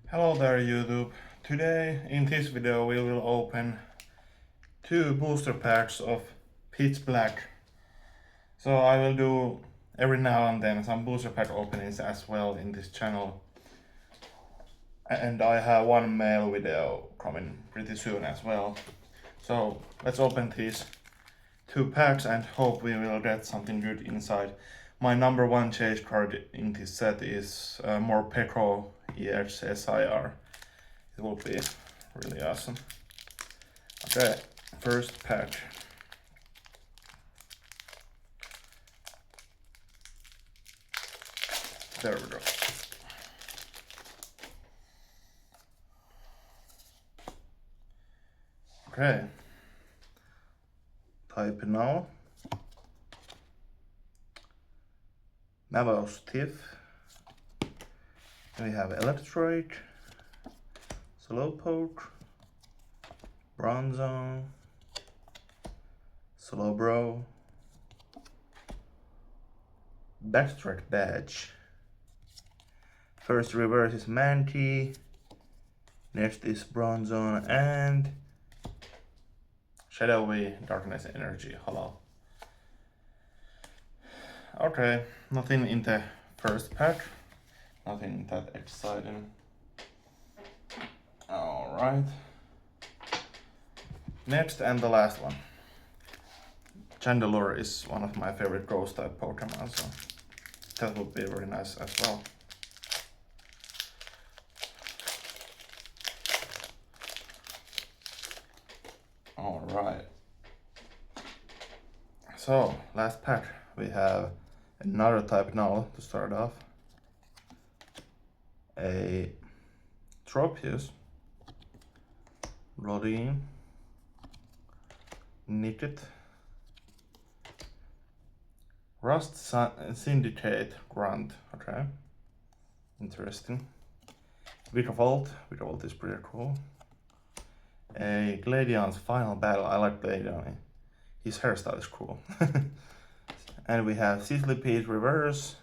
Hello there YouTube. Today in this video we will open two booster packs of Pitch Black. So I will do every now and then some booster pack openings as well in this channel. And I have one mail video coming pretty soon as well. So let's open these two packs and hope we will get something good inside. My number one chase card in this set is Morpeko EHSIR. It will be really awesome. Okay, first pack. There we go. Okay. Type now. Mavos Tiff. We have Electroid, Slowpoke, Bronzong, Slowbro, Backtrack Badge. First reverse is Manti, next is Bronzong and Shadowy Darkness Energy. Hello. Okay, nothing in the first pack. Nothing that exciting. Alright. Next and the last one. Chandelure is one of my favorite ghost type Pokemon, so that would be very nice as well. Alright. So, last pack. We have another type null to start off. A Tropius, Rodin, Nickit, Rust Syndicate Grunt, okay, interesting. Vikavolt is pretty cool. A Gladion's Final Battle, I like Gladion, his hairstyle is cool. And we have Sizzlipede Reverse,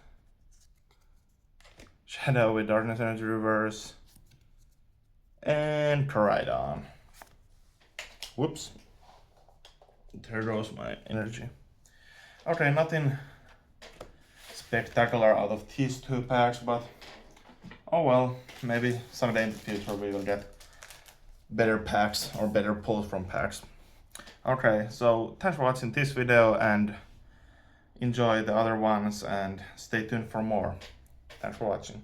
Shadow with Darkness Energy Reverse, and Koraidon. Whoops. There goes my energy. Okay, nothing spectacular out of these two packs, but oh well, maybe someday in the future we will get better packs or better pulls from packs. Okay, so thanks for watching this video and enjoy the other ones and stay tuned for more. Thanks for watching.